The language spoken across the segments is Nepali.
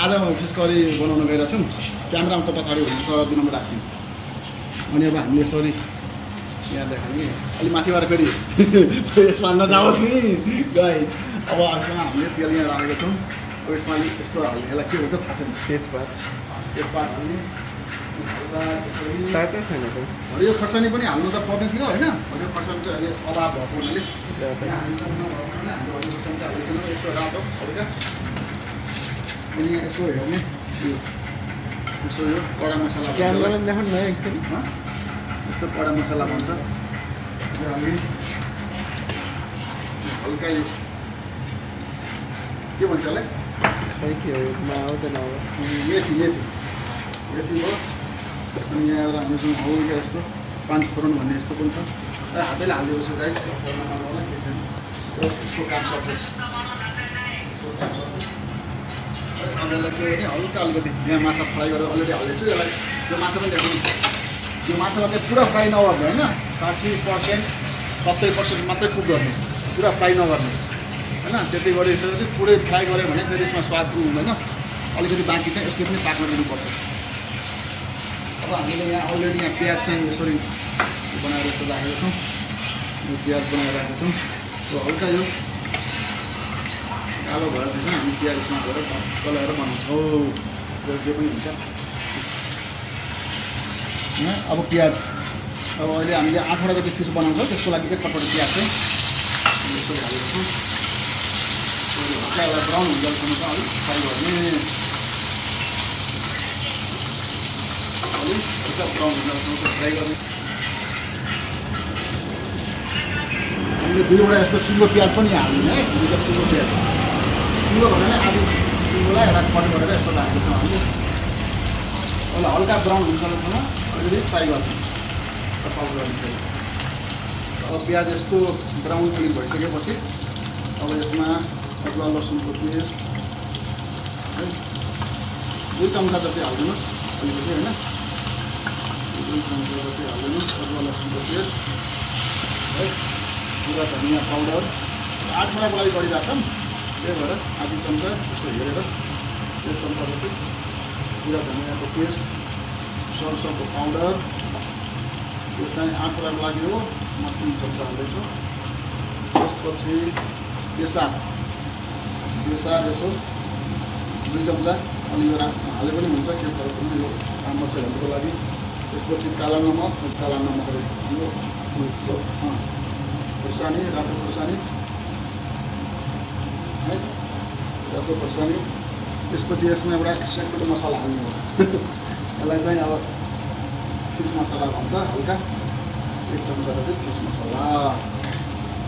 आज फिस करी बनाउन गइरहेको छौँ। क्यामेरामा त पछाडि हुनुहुन्छ 2 नम्बर राशि। अनि अब हामीले यसरी यहाँ देखाउने अलि माथिबाट फेरि यसमा नजाओस् नि गाई। अब हामीले तेल यहाँ राखेको छौँ। यसमा अलिक यस्तो हाल्ने, यसलाई के भन्छ थाहा छैन। तेजपात हाल्ने तातै छैन त। हरियो खोर्सानी पनि हाल्नु त पर्ने थियो होइन। हरियो खोर्सानी चाहिँ अहिले अभाव भएको हुनाले हामीसँग नभएको हुनाले हामीले हरियो खोर्सानी चाहिँ हालेको छैनौँ। यसो रातो हल्का अनि यसो हेर्ने यसो यो कडा मसला क्यामेरामा देखाउनु भयो एकछिन। यस्तो कडा मसला भन्छ। यो हामी हल्का यो के भन्छ यसलाई खै के हो आउँदैन अब। मेथी हो। अनि यहाँ एउटा हामीसँग हल्का यस्तो 5 फोरन भन्ने यस्तो पनि छ। हातैले हालिदिएको छु गाइस, के छैन यसको काम सक्छ। अब यसलाई के भने हल्का अलिकति यहाँ माछा फ्राई गरेर अलरेडी हालेको छु। यसलाई यो माछा पनि देखाउनु। यो माछालाई चाहिँ पुरा फ्राई नगर्ने होइन, 60% 70% मात्रै कुक गर्ने, पुरा फ्राई नगर्ने होइन। त्यति गरिसकेपछि पुरै फ्राई गऱ्यो भने फेरि यसमा स्वाद हुँदैन। अलिकति बाँकी चाहिँ यसले पनि पाक्न दिनुपर्छ। अब हामीले यहाँ अलरेडी यहाँ प्याज चाहिँ यसरी बनाएर यसो राखेको छौँ। यो प्याज बनाएर राखेको छौँ। यो हल्का यो कालो भएपछि हामी प्याज यसमा गएर गलाएर बनाउँछौँ। यो जे पनि हुन्छ। अब प्याज अब अहिले हामीले 8वटा जति फिस बनाउँछौँ, त्यसको लागि 1 कटोरी प्याज चाहिँ यसरी हालेको छौँ। हल्का एउटा ब्राउन हुँदासम्म चाहिँ अलिक फ्राई गर्ने, अलिक हल्का ब्राउन हुँदासम्म चाहिँ फ्राई गर्ने। हामीले 2वटा यस्तो सिङ्गो प्याज पनि हाल्ने है। 2टा सिङ्गो प्याज, सिङ्गो भनेर आधी सिङ्गोलाई एउटा कट गरेर यस्तो राखेको छौँ हामीले। अहिले हल्का ब्राउन हुँदासम्म अलिकति फ्राई गर्छौँ। अब प्याज यस्तो ब्राउन अलिक भइसकेपछि अब यसमा अदुवा लसुनको पेस्ट है 2 चम्चा जति हालिदिनुहोस् अलिकति होइन। 2 चम्चा जति हालिदिनुहोस् अदुवा लसुनको पेस्ट है। पुरा धनियाँ पाउडर 8वटाको लागि बढी राख्छौँ, त्यही भएर आधी चम्चा यसो हेरेर 1 चम्चा जति पुरा धनियाँको पेस्ट, सरसोको पाउडर यो चाहिँ 8वटाको लागि हो। म 3 चम्चा हाल्दैछु। त्यसपछि बेसार यसो 2 चम्चा, अनि यो हाले पनि हुन्छ, के फरक हुन्छ यो मछलीहरूको लागि। त्यसपछि काला नमक यो खुर्सानी, रातो खुर्सानी है, रातो खुर्सानी। त्यसपछि यसमा एउटा सेक्रेट मसला हाल्नु हो। यसलाई चाहिँ अब फिस मसला भन्छ। हल्का 1 चम्चा जति फिस मसला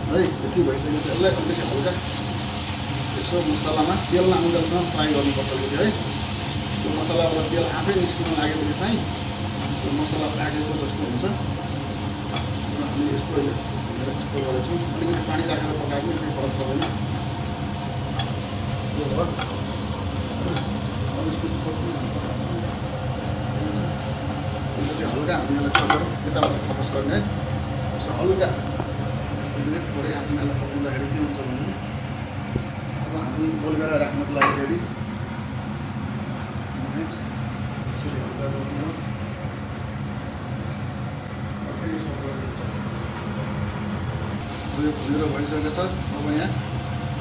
है। यति भइसकेपछि यसलाई अलिकति हल्का यसो मसलामा तेल नआउँदासम्म फ्राई गर्नुपर्छ अलिकति है। त्यो मसला अब तेल आफै निस्किन लागेपछि चाहिँ त्यो मसला पाकेको जस्तो हुन्छ। हामी यस्तो गरेछौँ। अलिकति पानी राखेर पकाएको केही फरक पर्दैन। त्यो हो हल्का हामी यसलाई चलाएर यताबाट फोकस गर्ने है। यसो हल्का थोरै आँचमा यसलाई पकाउँदाखेरि के हुन्छ भने अब हामी बोइल गरेर राख्नको लागि रेडी। यसरी हल्का गर्नु हो। यो भुलेर भइसकेको छ। अब यहाँ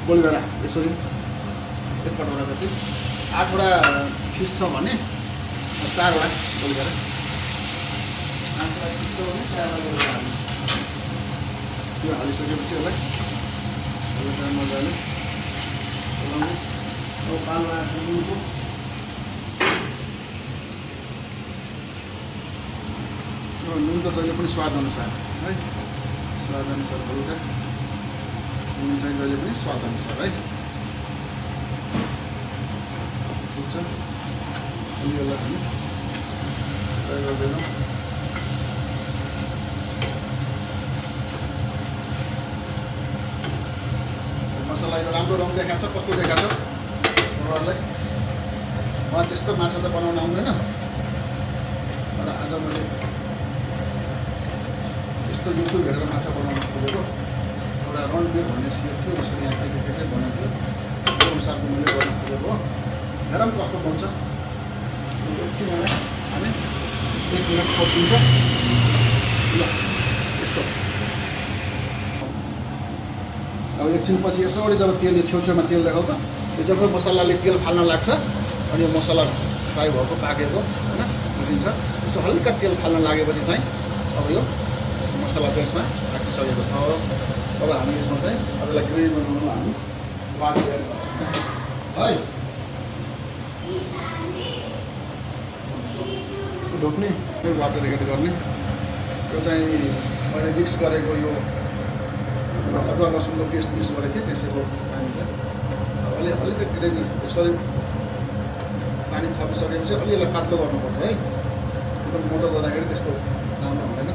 बोइल गरेर यसरी 1 कटोरा जति, 8वटा फिस छ भने 4वटा बोइल गरेर, 8वटा फिस छ भने 4वटा बोइल गरेर हाल्नु। त्यो हालिसकेपछि यसलाई हल्का मजाले चलाउने। अब पाल्नु आएको नुनको नुन त जहिले पनि स्वाद अनुसार है, स्वाद अनुसार हल्का नुन चाहिँ जहिले पनि स्वाद अनुसार है। ठिक छ। अनि यसलाई हामी फ्राई गर्दैनौँ। मसला यो राम्रो रङ देखाएको छ, कस्तो देखाएको छ तपाईँहरूलाई। मलाई त्यस्तो माछा त बनाउन आउँदैन, तर आज मैले यस्तो युट्युब हेरेर माछा बनाउन खोजेको। एउटा रणवीर भन्ने सिप थियो, उसले यहाँ के बनाएको थियो, त्यो अनुसारको मैले गर्न खोजेको हो। हेरौँ कस्तो बन्छ। एकछिन यसलाई हामी 1 मिनट छोडिदिन्छ। ल यस्तो अब एकछिनपछि यसरी जब तेलले छेउछेउमा तेल देखाउ त यो जब मसलाले तेल फाल्न लाग्छ अनि यो मसला फ्राई भएको पाकेको होइन बुझिन्छ। यसो हल्का तेल फाल्न लागेपछि चाहिँ अब यो मसला चाहिँ यसमा राखिसकेको छ। अब हामी यसमा चाहिँ अब यसलाई ग्रेभी बनाउनु हामी वाटर एड गर्छौँ है। ढोक्ने वाटर एड गर्ने यो चाहिँ मैले मिक्स गरेको यो अदुवा लसुनको पेस्ट मिक्स गरेको थिएँ त्यसैको पानी चाहिँ अलिकति ग्रेभी यसरी पानी थपिसकेपछि अलि यसलाई पातलो गर्नुपर्छ है। एकदम मोटो गर्दाखेरि त्यस्तो राम्रो हुँदैन।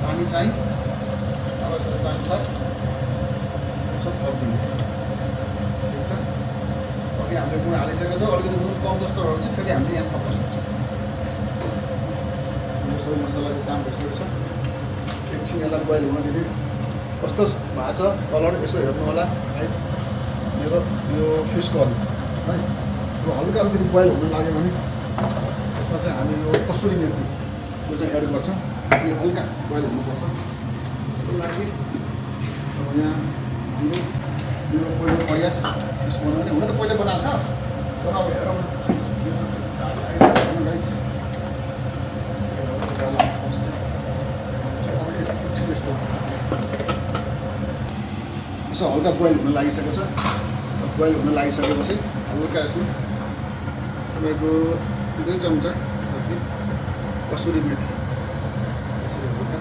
पानी चाहिँ आवश्यकता अनुसार यसो थपिदिने ठिक छ। अघि हामीले नुन हालिसकेको छ, अलिकति नुन कम जस्तो भयो भने चाहिँ फेरि हामीले यहाँ थप्न सक्छौँ। सबै मसलाको काम भइसकेको छ। एकछिन यसलाई बोइल हुन दिने। कस्तो भएको छ कलर यसो हेर्नु होला गाइस। मेरो यो फिस करी है यो हल्का अलिकति बोइल हुन लाग्यो भने यसमा चाहिँ हामी यो कसुरी मेथी यो चाहिँ एड गर्छौँ। अनि हल्का बोइल हुनुपर्छ। त्यसको लागि अब यहाँ हाम्रो मेरो पहिलो प्रयास फिस बनाउने हुन त पहिल्यै बनाएको छ तर अब हेरौँ गाइस। यसो हल्का बोइल हुन लागिसकेको छ। बोइल हुन लागिसकेपछि हल्का यसमा तपाईँको 2 चम्चा जति कसुरी मेथी यसरी हल्का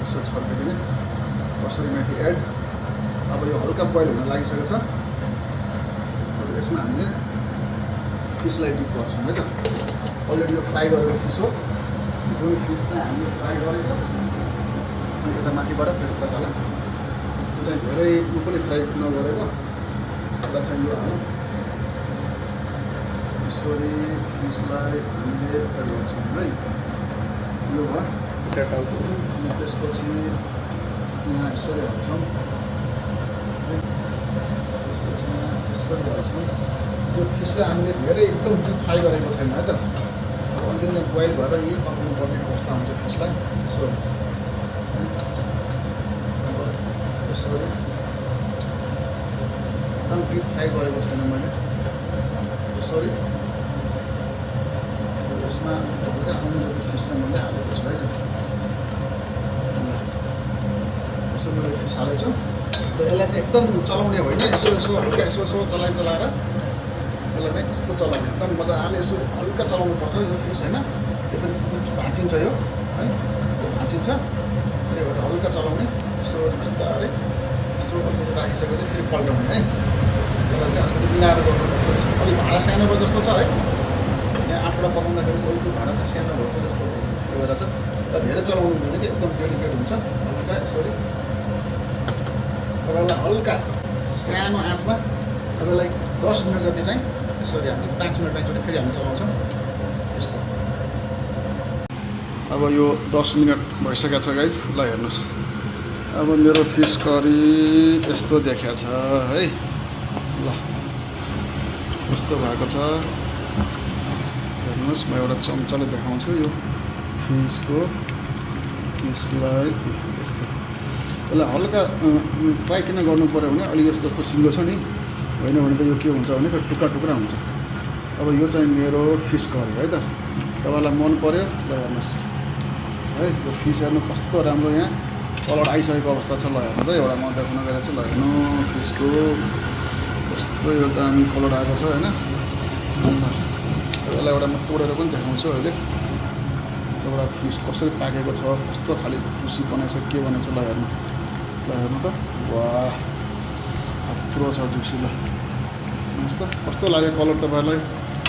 यसो छर्किदिने कसुरी मेथी एड। अब यो हल्का बोइल हुन लागिसकेको छ। अब यसमा हामीले फिसलाई डिप गर्छौँ है त। अलरेडी यो फ्राई गरेको फिस हो। यो फिस चाहिँ हामीले फ्राई गरेको अनि यता माथिबाट फेरि तल चाहिँ धेरै यो पनि फ्राई नगरेको एउटा चाहिँ यो हाल्नु। यसरी फिसलाई हामीले एड गर्छौँ है। यो भयो। अनि त्यसपछि यहाँ यसरी हाल्छौँ। त्यसपछि यहाँ यसरी हाल्छौँ। यो फिसलाई हामीले धेरै एकदम डिप फ्राई गरेको छैन है त। अब अलिकति यहाँ बोइल भएर यही पकाउनु पर्ने अवस्था हुन्छ फिसलाई। यसो यसरी एकदम डिप फ्राई गरेको छैन मैले। यसरी यसमा हल्का आउने जति फिस चाहिँ मैले हालेको छु है त। यसो मैले फिस हालेको छु। र यसलाई चाहिँ एकदम चलाउने होइन। यसो यसो हल्का यसो यसो चलाएर यसलाई चाहिँ यस्तो चलाउने एकदम मजाले यसो हल्का चलाउनुपर्छ यो फिस होइन। त्यो पनि भाँचिन्छ यो है भाँचिन्छ। त्यही भएर हल्का चलाउने यसो बिस्तारै यसो अलिकति राखिसकेपछि फेरि पल्टाउने है। त्यसलाई चाहिँ अलिकति मिलाएर गर्नुपर्छ। यस्तो अलिक भाँडा सानो भयो जस्तो छ है। यहाँ 8वटा पकाउँदाखेरि कोही भाँडा चाहिँ सानो भएको जस्तो भएर छ। र धेरै चलाउनु हुँदैन कि एकदम डेलिकेट हुन्छ। हल्का यसरी तपाईँलाई हल्का सानो आँचमा तपाईँलाई 10 मिनट जति चाहिँ यसरी हामी 5 मिनटमा एकचोटि फेरि हामी चलाउँछौँ यस्तो। अब यो 10 मिनट भइसकेको छ गाइज। ल हेर्नुहोस् अब मेरो फिस करी यस्तो देखाएको छ है। ल यस्तो भएको छ हेर्नुहोस्। म एउटा चम्चाले देखाउँछु यो फिसको फिसलाई यस्तो। यसलाई हल्का फ्राई किन गर्नु पऱ्यो भने अलि जस्तो सिङ्गो छ नि होइन भने त यो के हुन्छ भने टुक्रा टुक्रा हुन्छ। अब यो चाहिँ मेरो फिस करी है त। तपाईँलाई मन पऱ्यो ल हेर्नुहोस् है। यो फिस हेर्नु कस्तो राम्रो यहाँ कलर आइसकेको अवस्था छ। ल हेर्नु त एउटा म देखाउन गएर चाहिँ ल हेर्नु फिसको कस्तो यो दामी कलर आएको छ होइन। यसलाई एउटा म तोडेर पनि देखाउँछु अहिले। एउटा फिस कसरी पाकेको छ कस्तो खाले खुसी बनाएछ के बनाएछ ल हेर्नु। ल हेर्नु त वाह खत्रो छ जुसी। ल हेर्नुहोस् त कस्तो लाग्यो कलर तपाईँहरूलाई।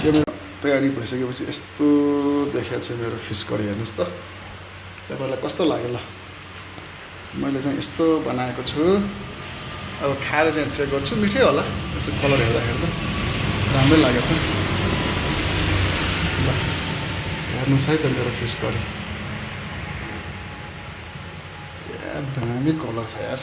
यो मेरो तयारी भइसकेपछि यस्तो देखाएको छ मेरो फिस करी। हेर्नुहोस् त तपाईँहरूलाई कस्तो लाग्यो। ल मैले चाहिँ यस्तो बनाएको छु। अब खाएर चाहिँ चेक गर्छु मिठै होला। यसो कलर हेर्दाखेरि त राम्रै लागेको छ। ल हेर्नुहोस् है त मेरो फिस करी। दामी कलर छ यार